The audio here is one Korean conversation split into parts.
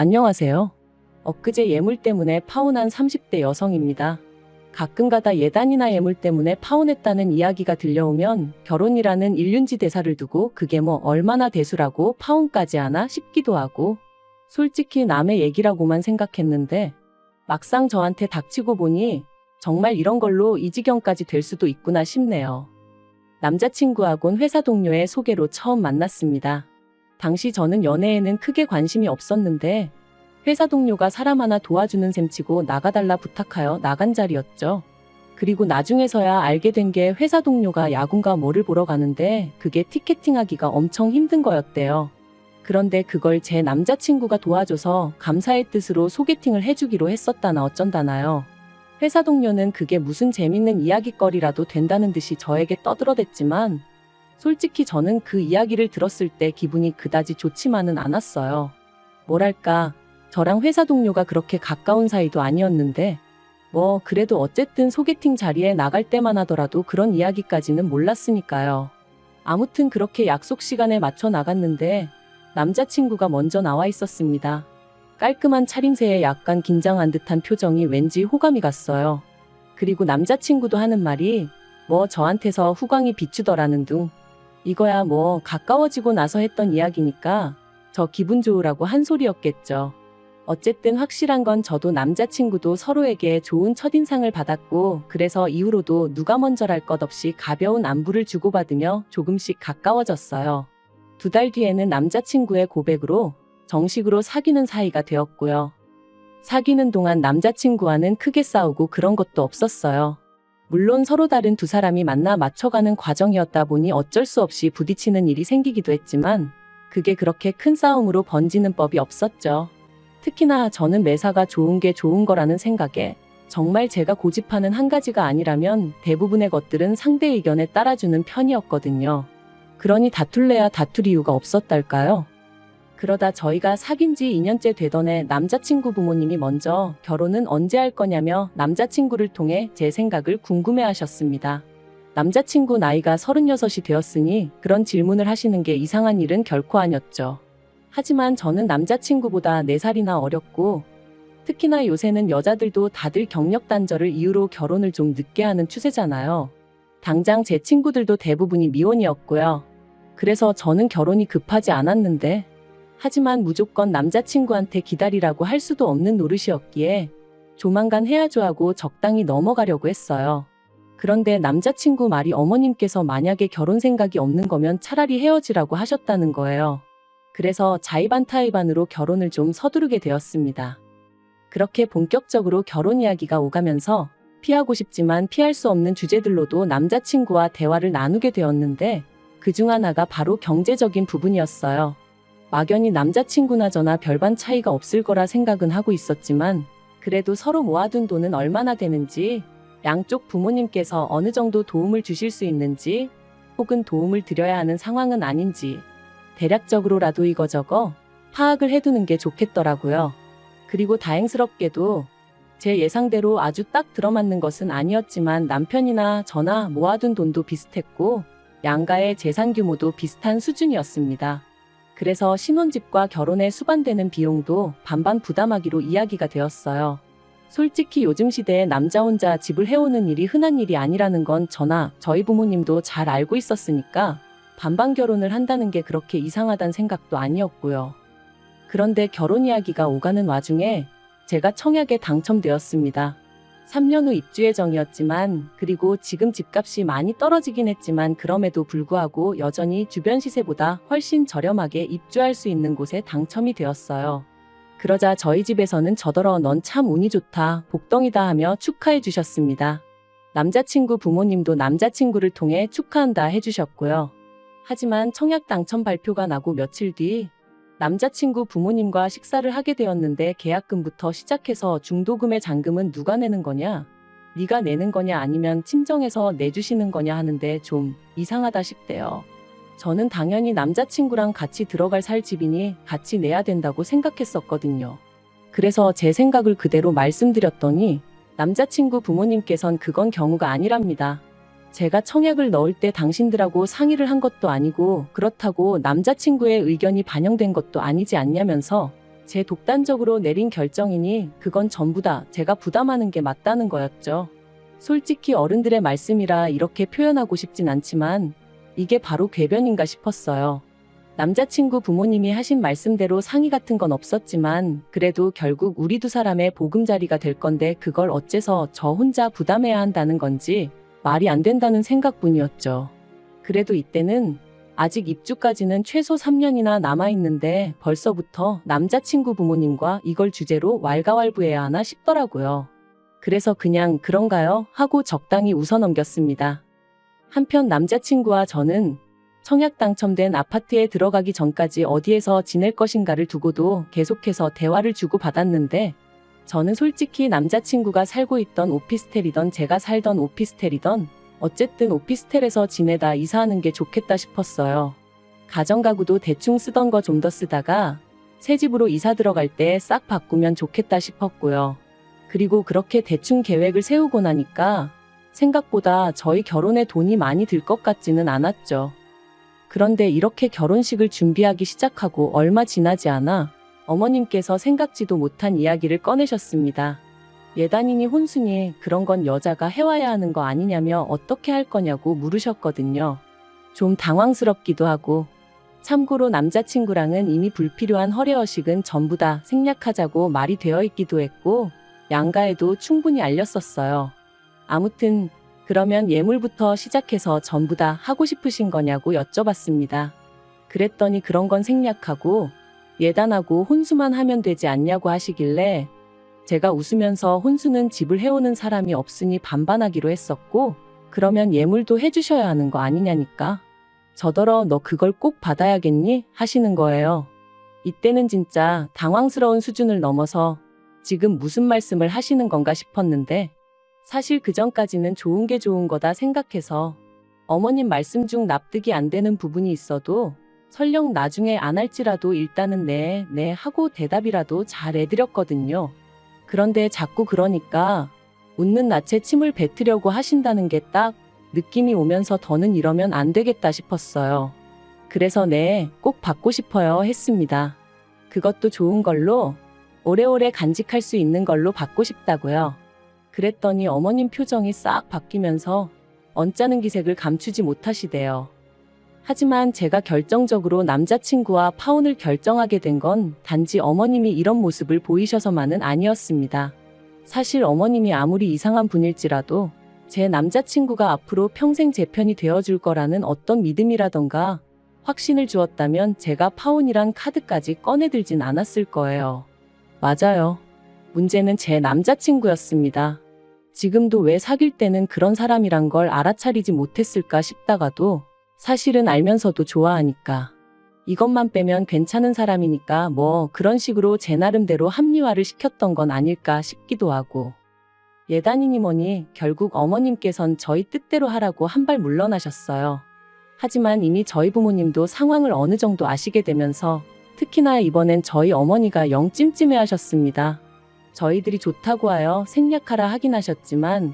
안녕하세요. 엊그제 예물 때문에 파혼한 30대 여성입니다. 가끔가다 예단이나 예물 때문에 파혼했다는 이야기가 들려오면 결혼이라는 일륜지 대사를 두고 그게 뭐 얼마나 대수라고 파혼까지 하나 싶기도 하고, 솔직히 남의 얘기라고만 생각했는데 막상 저한테 닥치고 보니 정말 이런 걸로 이 지경까지 될 수도 있구나 싶네요. 남자친구하고는 회사 동료의 소개로 처음 만났습니다. 당시 저는 연애에는 크게 관심이 없었는데 회사 동료가 사람 하나 도와주는 셈치고 나가달라 부탁하여 나간 자리였죠. 그리고 나중에서야 알게 된 게 회사 동료가 야구인가 뭐를 보러 가는데 그게 티켓팅하기가 엄청 힘든 거였대요. 그런데 그걸 제 남자친구가 도와줘서 감사의 뜻으로 소개팅을 해주기로 했었다나 어쩐다나요. 회사 동료는 그게 무슨 재밌는 이야깃거리라도 된다는 듯이 저에게 떠들어댔지만 솔직히 저는 그 이야기를 들었을 때 기분이 그다지 좋지만은 않았어요. 뭐랄까, 저랑 회사 동료가 그렇게 가까운 사이도 아니었는데 그래도 어쨌든 소개팅 자리에 나갈 때만 하더라도 그런 이야기까지는 몰랐으니까요. 아무튼 그렇게 약속 시간에 맞춰 나갔는데 남자친구가 먼저 나와 있었습니다. 깔끔한 차림새에 약간 긴장한 듯한 표정이 왠지 호감이 갔어요. 그리고 남자친구도 하는 말이 저한테서 후광이 비추더라는 둥. 이거야 가까워지고 나서 했던 이야기니까 저 기분 좋으라고 한 소리였겠죠. 어쨌든 확실한 건 저도 남자친구도 서로에게 좋은 첫인상을 받았고, 그래서 이후로도 누가 먼저랄 것 없이 가벼운 안부를 주고받으며 조금씩 가까워졌어요. 2달 뒤에는 남자친구의 고백으로 정식으로 사귀는 사이가 되었고요. 사귀는 동안 남자친구와는 크게 싸우고 그런 것도 없었어요. 물론 서로 다른 두 사람이 만나 맞춰가는 과정이었다 보니 어쩔 수 없이 부딪히는 일이 생기기도 했지만 그게 그렇게 큰 싸움으로 번지는 법이 없었죠. 특히나 저는 매사가 좋은 게 좋은 거라는 생각에 정말 제가 고집하는 한 가지가 아니라면 대부분의 것들은 상대 의견에 따라주는 편이었거든요. 그러니 다툴래야 다툴 이유가 없었달까요? 그러다 저희가 사귄 지 2년째 되던 해 남자친구 부모님이 먼저 결혼은 언제 할 거냐며 남자친구를 통해 제 생각을 궁금해하셨습니다. 남자친구 나이가 36이 되었으니 그런 질문을 하시는 게 이상한 일은 결코 아니었죠. 하지만 저는 남자친구보다 4살이나 어렸고 특히나 요새는 여자들도 다들 경력 단절을 이유로 결혼을 좀 늦게 하는 추세잖아요. 당장 제 친구들도 대부분이 미혼이었고요. 그래서 저는 결혼이 급하지 않았는데 하지만 무조건 남자친구한테 기다리라고 할 수도 없는 노릇이었기에 조만간 해야죠 하고 적당히 넘어가려고 했어요. 그런데 남자친구 말이 어머님께서 만약에 결혼 생각이 없는 거면 차라리 헤어지라고 하셨다는 거예요. 그래서 자의반타의반으로 결혼을 좀 서두르게 되었습니다. 그렇게 본격적으로 결혼 이야기가 오가면서 피하고 싶지만 피할 수 없는 주제들로도 남자친구와 대화를 나누게 되었는데 그중 하나가 바로 경제적인 부분이었어요. 막연히 남자친구나 저나 별반 차이가 없을 거라 생각은 하고 있었지만 그래도 서로 모아둔 돈은 얼마나 되는지, 양쪽 부모님께서 어느 정도 도움을 주실 수 있는지, 혹은 도움을 드려야 하는 상황은 아닌지 대략적으로라도 이거저거 파악을 해두는 게 좋겠더라고요. 그리고 다행스럽게도 제 예상대로 아주 딱 들어맞는 것은 아니었지만 남편이나 저나 모아둔 돈도 비슷했고 양가의 재산 규모도 비슷한 수준이었습니다. 그래서 신혼집과 결혼에 수반되는 비용도 반반 부담하기로 이야기가 되었어요. 솔직히 요즘 시대에 남자 혼자 집을 해오는 일이 흔한 일이 아니라는 건 저나 저희 부모님도 잘 알고 있었으니까 반반 결혼을 한다는 게 그렇게 이상하단 생각도 아니었고요. 그런데 결혼 이야기가 오가는 와중에 제가 청약에 당첨되었습니다. 3년 후 입주 예정이었지만 그리고 지금 집값이 많이 떨어지긴 했지만 그럼에도 불구하고 여전히 주변 시세보다 훨씬 저렴하게 입주할 수 있는 곳에 당첨이 되었어요. 그러자 저희 집에서는 저더러 넌 참 운이 좋다, 복덩이다 하며 축하해 주셨습니다. 남자친구 부모님도 남자친구를 통해 축하한다 해주셨고요. 하지만 청약 당첨 발표가 나고 며칠 뒤 남자친구 부모님과 식사를 하게 되었는데 계약금부터 시작해서 중도금의 잔금은 누가 내는 거냐? 네가 내는 거냐 아니면 친정에서 내주시는 거냐 하는데 좀 이상하다 싶대요. 저는 당연히 남자친구랑 같이 들어갈 살 집이니 같이 내야 된다고 생각했었거든요. 그래서 제 생각을 그대로 말씀드렸더니 남자친구 부모님께선 그건 경우가 아니랍니다. 제가 청약을 넣을 때 당신들하고 상의를 한 것도 아니고 그렇다고 남자친구의 의견이 반영된 것도 아니지 않냐면서 제 독단적으로 내린 결정이니 그건 전부 다 제가 부담하는 게 맞다는 거였죠. 솔직히 어른들의 말씀이라 이렇게 표현하고 싶진 않지만 이게 바로 궤변인가 싶었어요. 남자친구 부모님이 하신 말씀대로 상의 같은 건 없었지만 그래도 결국 우리 두 사람의 보금자리가 될 건데 그걸 어째서 저 혼자 부담해야 한다는 건지 말이 안 된다는 생각뿐이었죠. 그래도 이때는 아직 입주까지는 최소 3년이나 남아있는데 벌써부터 남자친구 부모님과 이걸 주제로 왈가왈부해야 하나 싶더라고요. 그래서 그냥 그런가요? 하고 적당히 웃어넘겼습니다. 한편 남자친구와 저는 청약 당첨된 아파트에 들어가기 전까지 어디에서 지낼 것인가를 두고도 계속해서 대화를 주고받았는데 저는 솔직히 남자친구가 살고 있던 오피스텔이던 제가 살던 오피스텔이던 어쨌든 오피스텔에서 지내다 이사하는 게 좋겠다 싶었어요. 가정가구도 대충 쓰던 거 좀 더 쓰다가 새 집으로 이사 들어갈 때 싹 바꾸면 좋겠다 싶었고요. 그리고 그렇게 대충 계획을 세우고 나니까 생각보다 저희 결혼에 돈이 많이 들 것 같지는 않았죠. 그런데 이렇게 결혼식을 준비하기 시작하고 얼마 지나지 않아 어머님께서 생각지도 못한 이야기를 꺼내셨습니다. 예단이니 혼수니 그런 건 여자가 해와야 하는 거 아니냐며 어떻게 할 거냐고 물으셨거든요. 좀 당황스럽기도 하고 참고로 남자친구랑은 이미 불필요한 허례허식은 전부 다 생략하자고 말이 되어 있기도 했고 양가에도 충분히 알렸었어요. 아무튼 그러면 예물부터 시작해서 전부 다 하고 싶으신 거냐고 여쭤봤습니다. 그랬더니 그런 건 생략하고 예단하고 혼수만 하면 되지 않냐고 하시길래 제가 웃으면서 혼수는 집을 해오는 사람이 없으니 반반하기로 했었고 그러면 예물도 해주셔야 하는 거 아니냐니까. 저더러 너 그걸 꼭 받아야겠니? 하시는 거예요. 이때는 진짜 당황스러운 수준을 넘어서 지금 무슨 말씀을 하시는 건가 싶었는데 사실 그전까지는 좋은 게 좋은 거다 생각해서 어머님 말씀 중 납득이 안 되는 부분이 있어도 설령 나중에 안 할지라도 일단은 네 하고 대답이라도 잘 해드렸거든요. 그런데 자꾸 그러니까 웃는 낯에 침을 뱉으려고 하신다는 게 딱 느낌이 오면서 더는 이러면 안 되겠다 싶었어요. 그래서 네, 꼭 받고 싶어요 했습니다. 그것도 좋은 걸로 오래오래 간직할 수 있는 걸로 받고 싶다고요. 그랬더니 어머님 표정이 싹 바뀌면서 언짢은 기색을 감추지 못하시대요. 하지만 제가 결정적으로 남자친구와 파혼을 결정하게 된 건 단지 어머님이 이런 모습을 보이셔서만은 아니었습니다. 사실 어머님이 아무리 이상한 분일지라도 제 남자친구가 앞으로 평생 제 편이 되어줄 거라는 어떤 믿음이라던가 확신을 주었다면 제가 파혼이란 카드까지 꺼내들진 않았을 거예요. 맞아요. 문제는 제 남자친구였습니다. 지금도 왜 사귈 때는 그런 사람이란 걸 알아차리지 못했을까 싶다가도 사실은 알면서도 좋아하니까. 이것만 빼면 괜찮은 사람이니까 뭐 그런 식으로 제 나름대로 합리화를 시켰던 건 아닐까 싶기도 하고. 예단이니 뭐니 결국 어머님께선 저희 뜻대로 하라고 한 발 물러나셨어요. 하지만 이미 저희 부모님도 상황을 어느 정도 아시게 되면서 특히나 이번엔 저희 어머니가 영 찜찜해 하셨습니다. 저희들이 좋다고 하여 생략하라 하긴 하셨지만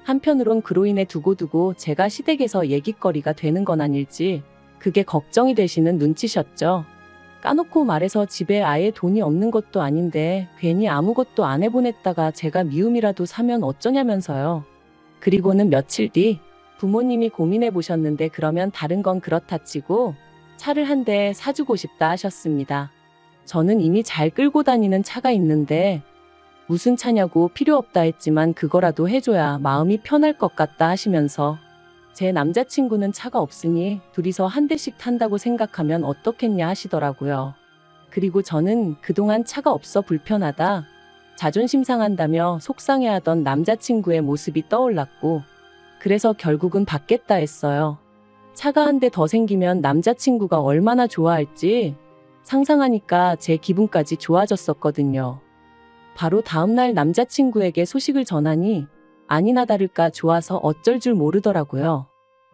한편으론 그로 인해 두고두고 제가 시댁에서 얘기거리가 되는 건 아닐지 그게 걱정이 되시는 눈치셨죠. 까놓고 말해서 집에 아예 돈이 없는 것도 아닌데 괜히 아무것도 안 해보냈다가 제가 미움이라도 사면 어쩌냐면서요. 그리고는 며칠 뒤 부모님이 고민해 보셨는데 그러면 다른 건 그렇다 치고 차를 한 대 사주고 싶다 하셨습니다. 저는 이미 잘 끌고 다니는 차가 있는데 무슨 차냐고 필요 없다 했지만 그거라도 해줘야 마음이 편할 것 같다 하시면서 제 남자친구는 차가 없으니 둘이서 한 대씩 탄다고 생각하면 어떻겠냐 하시더라고요. 그리고 저는 그동안 차가 없어 불편하다, 자존심 상한다며 속상해하던 남자친구의 모습이 떠올랐고 그래서 결국은 받겠다 했어요. 차가 한 대 더 생기면 남자친구가 얼마나 좋아할지 상상하니까 제 기분까지 좋아졌었거든요. 바로 다음날 남자친구에게 소식을 전하니 아니나 다를까 좋아서 어쩔 줄 모르더라고요.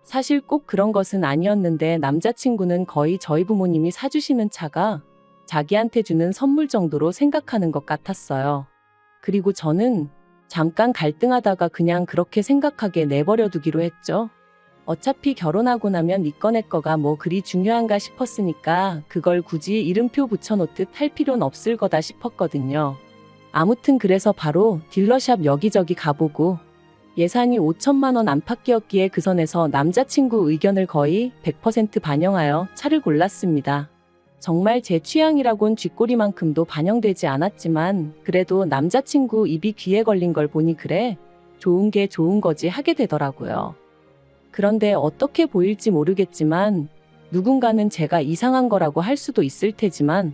사실 꼭 그런 것은 아니었는데 남자친구는 거의 저희 부모님이 사주시는 차가 자기한테 주는 선물 정도로 생각하는 것 같았어요. 그리고 저는 잠깐 갈등하다가 그냥 그렇게 생각하게 내버려 두기로 했죠. 어차피 결혼하고 나면 니꺼 내꺼가 뭐 그리 중요한가 싶었으니까 그걸 굳이 이름표 붙여놓듯 할 필요는 없을 거다 싶었거든요. 아무튼 그래서 바로 딜러샵 여기저기 가보고 예산이 5천만 원 안팎이었기에 그 선에서 남자친구 의견을 거의 100% 반영하여 차를 골랐습니다. 정말 제 취향이라곤 쥐꼬리만큼도 반영되지 않았지만 그래도 남자친구 입이 귀에 걸린 걸 보니 그래, 좋은 게 좋은 거지 하게 되더라고요. 그런데 어떻게 보일지 모르겠지만 누군가는 제가 이상한 거라고 할 수도 있을 테지만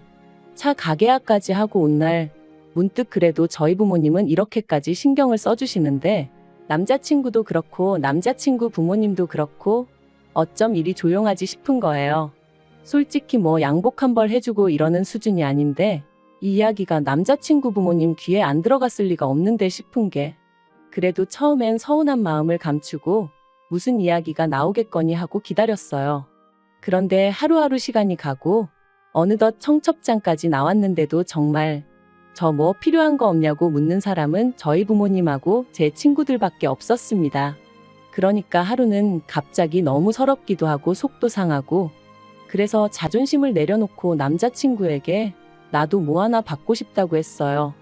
차 가계약까지 하고 온 날 문득 그래도 저희 부모님은 이렇게까지 신경을 써주시는데 남자친구도 그렇고 남자친구 부모님도 그렇고 어쩜 이리 조용하지 싶은 거예요. 솔직히 뭐 양복 한 벌 해주고 이러는 수준이 아닌데 이 이야기가 남자친구 부모님 귀에 안 들어갔을 리가 없는데 싶은 게, 그래도 처음엔 서운한 마음을 감추고 무슨 이야기가 나오겠거니 하고 기다렸어요. 그런데 하루하루 시간이 가고 어느덧 청첩장까지 나왔는데도 정말 저 뭐 필요한 거 없냐고 묻는 사람은 저희 부모님하고 제 친구들밖에 없었습니다. 그러니까 하루는 갑자기 너무 서럽기도 하고 속도 상하고, 그래서 자존심을 내려놓고 남자친구에게 나도 뭐 하나 받고 싶다고 했어요.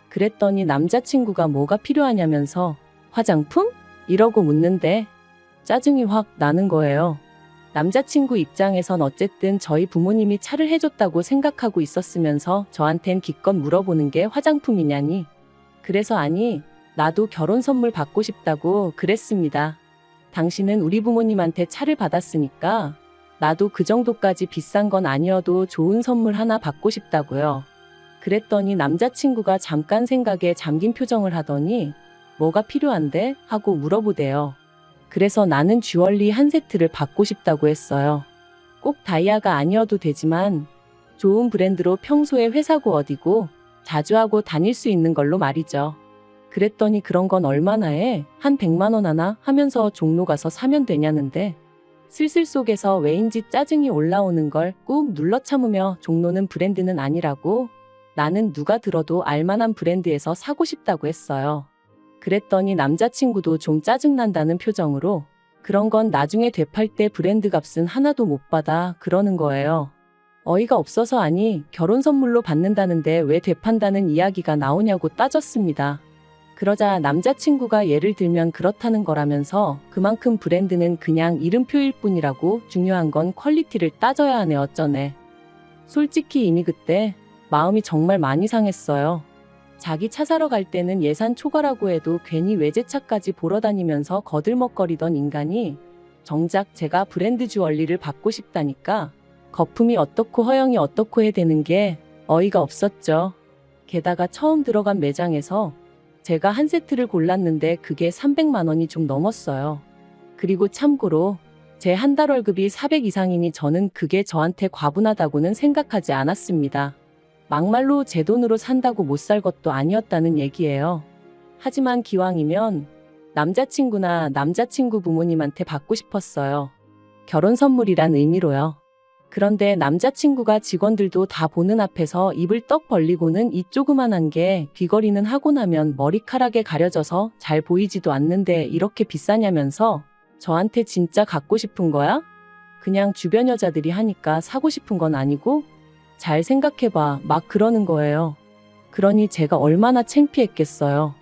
그랬더니 남자친구가 뭐가 필요하냐면서 화장품? 이러고 묻는데 짜증이 확 나는 거예요. 남자친구 입장에선 어쨌든 저희 부모님이 차를 해줬다고 생각하고 있었으면서 저한텐 기껏 물어보는 게 화장품이냐니. 그래서 아니, 나도 결혼 선물 받고 싶다고 그랬습니다. 당신은 우리 부모님한테 차를 받았으니까 나도 그 정도까지 비싼 건 아니어도 좋은 선물 하나 받고 싶다고요. 그랬더니 남자친구가 잠깐 생각에 잠긴 표정을 하더니 뭐가 필요한데? 하고 물어보대요. 그래서 나는 주얼리 한 세트를 받고 싶다고 했어요. 꼭 다이아가 아니어도 되지만 좋은 브랜드로 평소에 회사고 어디고 자주 하고 다닐 수 있는 걸로 말이죠. 그랬더니 그런 건 얼마나 해? 한 100만 원 하나? 하면서 종로 가서 사면 되냐는데 슬슬 속에서 왜인지 짜증이 올라오는 걸 꾹 눌러 참으며 종로는 브랜드는 아니라고, 나는 누가 들어도 알만한 브랜드에서 사고 싶다고 했어요. 그랬더니 남자친구도 좀 짜증난다는 표정으로 그런 건 나중에 되팔 때 브랜드 값은 하나도 못 받아 그러는 거예요. 어이가 없어서 아니 결혼 선물로 받는다는데 왜 되판다는 이야기가 나오냐고 따졌습니다. 그러자 남자친구가 예를 들면 그렇다는 거라면서 그만큼 브랜드는 그냥 이름표일 뿐이라고 중요한 건 퀄리티를 따져야 하네 어쩌네. 솔직히 이미 그때 마음이 정말 많이 상했어요. 자기 차 사러 갈 때는 예산 초과라고 해도 괜히 외제차까지 보러 다니면서 거들먹거리던 인간이 정작 제가 브랜드 주얼리를 받고 싶다니까 거품이 어떻고 허영이 어떻고 해 되는 게 어이가 없었죠. 게다가 처음 들어간 매장에서 제가 한 세트를 골랐는데 그게 300만 원이 좀 넘었어요. 그리고 참고로 제 한 달 월급이 400 이상이니 저는 그게 저한테 과분하다고는 생각하지 않았습니다. 막말로 제 돈으로 산다고 못 살 것도 아니었다는 얘기예요. 하지만 기왕이면 남자친구나 남자친구 부모님한테 받고 싶었어요. 결혼 선물이란 의미로요. 그런데 남자친구가 직원들도 다 보는 앞에서 입을 떡 벌리고는 이 조그만한 게 귀걸이는 하고 나면 머리카락에 가려져서 잘 보이지도 않는데 이렇게 비싸냐면서 저한테 진짜 갖고 싶은 거야? 그냥 주변 여자들이 하니까 사고 싶은 건 아니고? 잘 생각해봐 막 그러는 거예요. 그러니 제가 얼마나 창피했겠어요.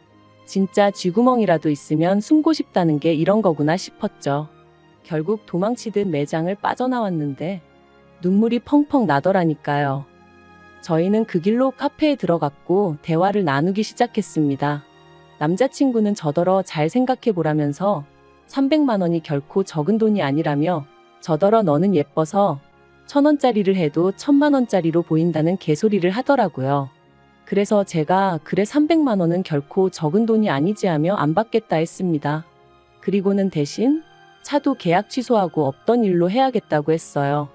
진짜 쥐구멍이라도 있으면 숨고 싶다는 게 이런 거구나 싶었죠. 결국 도망치듯 매장을 빠져나왔는데 눈물이 펑펑 나더라니까요. 저희는 그 길로 카페에 들어갔고 대화를 나누기 시작했습니다. 남자친구는 저더러 잘 생각해보라면서 300만 원이 결코 적은 돈이 아니라며 저더러 너는 예뻐서 1,000원짜리를 해도 1,000만 원짜리로 보인다는 개소리를 하더라고요. 그래서 제가 그래 300만 원은 결코 적은 돈이 아니지 하며 안 받겠다 했습니다. 그리고는 대신 차도 계약 취소하고 없던 일로 해야겠다고 했어요.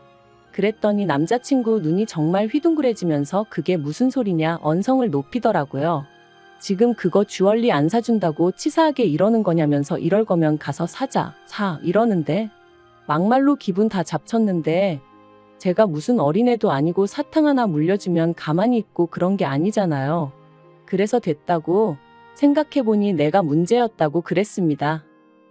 그랬더니 남자친구 눈이 정말 휘둥그레지면서 그게 무슨 소리냐 언성을 높이더라고요. 지금 그거 주얼리 안 사준다고 치사하게 이러는 거냐면서 이럴 거면 가서 사 이러는데 막말로 기분 다 잡쳤는데 제가 무슨 어린애도 아니고 사탕 하나 물려주면 가만히 있고 그런 게 아니잖아요. 그래서 됐다고 생각해보니 내가 문제였다고 그랬습니다.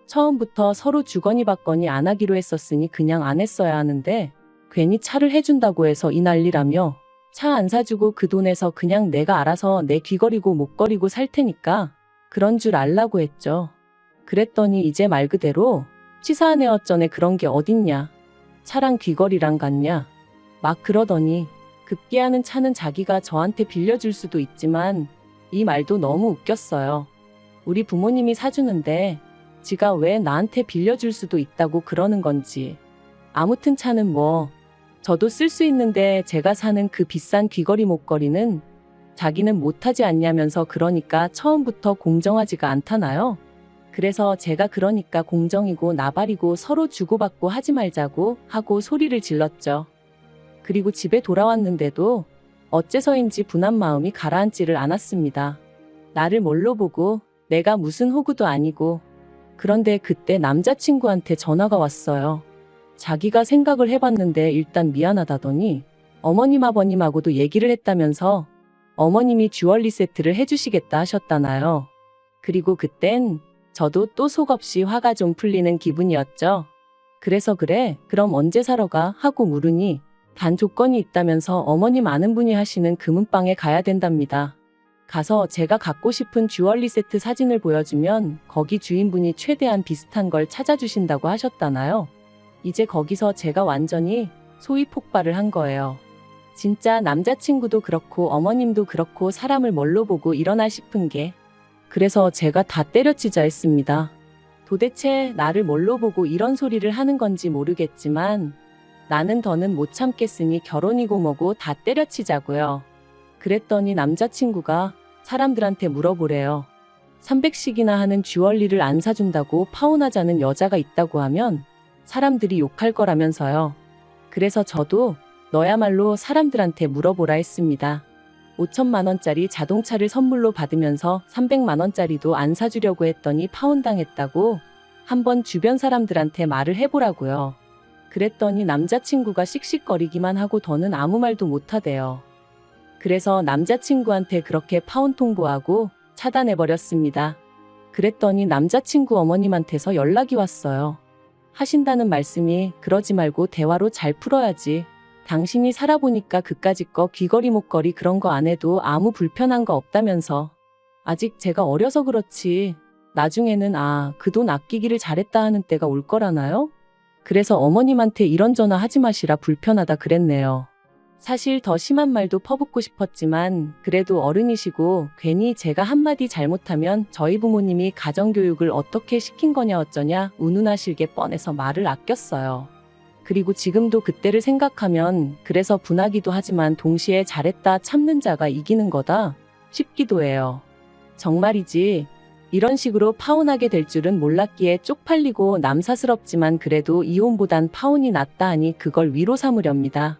처음부터 서로 주거니 받거니 안 하기로 했었으니 그냥 안 했어야 하는데 괜히 차를 해준다고 해서 이 난리라며 차 안 사주고 그 돈에서 그냥 내가 알아서 내 귀걸이고 목걸이고 살 테니까 그런 줄 알라고 했죠. 그랬더니 이제 말 그대로 치사한 애 어쩌네 그런 게 어딨냐. 차랑 귀걸이랑 같냐. 막 그러더니 급기야는 차는 자기가 저한테 빌려줄 수도 있지만 이 말도 너무 웃겼어요. 우리 부모님이 사주는데 지가 왜 나한테 빌려줄 수도 있다고 그러는 건지. 아무튼 차는 뭐 저도 쓸 수 있는데 제가 사는 그 비싼 귀걸이 목걸이는 자기는 못하지 않냐면서 그러니까 처음부터 공정하지가 않다나요? 그래서 제가 그러니까 공정이고 나발이고 서로 주고받고 하지 말자고 하고 소리를 질렀죠. 그리고 집에 돌아왔는데도 어째서인지 분한 마음이 가라앉지를 않았습니다. 나를 뭘로 보고 내가 무슨 호구도 아니고. 그런데 그때 남자친구한테 전화가 왔어요. 자기가 생각을 해봤는데 일단 미안하다더니 어머님 아버님하고도 얘기를 했다면서 어머님이 주얼리 세트를 해주시겠다 하셨다나요. 그리고 그땐 저도 또 속없이 화가 좀 풀리는 기분이었죠. 그래서 그래 그럼 언제 사러 가 하고 물으니 단 조건이 있다면서 어머님 아는 분이 하시는 금은방에 가야 된답니다. 가서 제가 갖고 싶은 주얼리 세트 사진을 보여주면 거기 주인분이 최대한 비슷한 걸 찾아주신다고 하셨다나요. 이제 거기서 제가 완전히 소위 폭발을 한 거예요. 진짜 남자친구도 그렇고 어머님도 그렇고 사람을 뭘로 보고 이러나 싶은 게. 그래서 제가 다 때려치자 했습니다. 도대체 나를 뭘로 보고 이런 소리를 하는 건지 모르겠지만 나는 더는 못 참겠으니 결혼이고 뭐고 다 때려치자고요. 그랬더니 남자친구가 사람들한테 물어보래요. 300씩이나 하는 주얼리를 안 사준다고 파혼하자는 여자가 있다고 하면 사람들이 욕할 거라면서요. 그래서 저도 너야말로 사람들한테 물어보라 했습니다. 5천만 원짜리 자동차를 선물로 받으면서 300만 원짜리도 안 사주려고 했더니 파혼당했다고 한번 주변 사람들한테 말을 해보라고요. 그랬더니 남자친구가 씩씩거리기만 하고 더는 아무 말도 못하대요. 그래서 남자친구한테 그렇게 파혼 통보하고 차단해버렸습니다. 그랬더니 남자친구 어머님한테서 연락이 왔어요. 하신다는 말씀이 그러지 말고 대화로 잘 풀어야지. 당신이 살아보니까 그까짓 거 귀걸이 목걸이 그런 거 안 해도 아무 불편한 거 없다면서. 아직 제가 어려서 그렇지 나중에는 그 돈 아끼기를 잘했다 하는 때가 올 거라나요? 그래서 어머님한테 이런 전화 하지 마시라 불편하다 그랬네요. 사실 더 심한 말도 퍼붓고 싶었지만 그래도 어른이시고 괜히 제가 한마디 잘못하면 저희 부모님이 가정교육을 어떻게 시킨 거냐 어쩌냐 운운하실 게 뻔해서 말을 아꼈어요. 그리고 지금도 그때를 생각하면 그래서 분하기도 하지만 동시에 잘했다 참는 자가 이기는 거다 싶기도 해요. 정말이지 이런 식으로 파혼하게 될 줄은 몰랐기에 쪽팔리고 남사스럽지만 그래도 이혼보단 파혼이 낫다 하니 그걸 위로 삼으렵니다.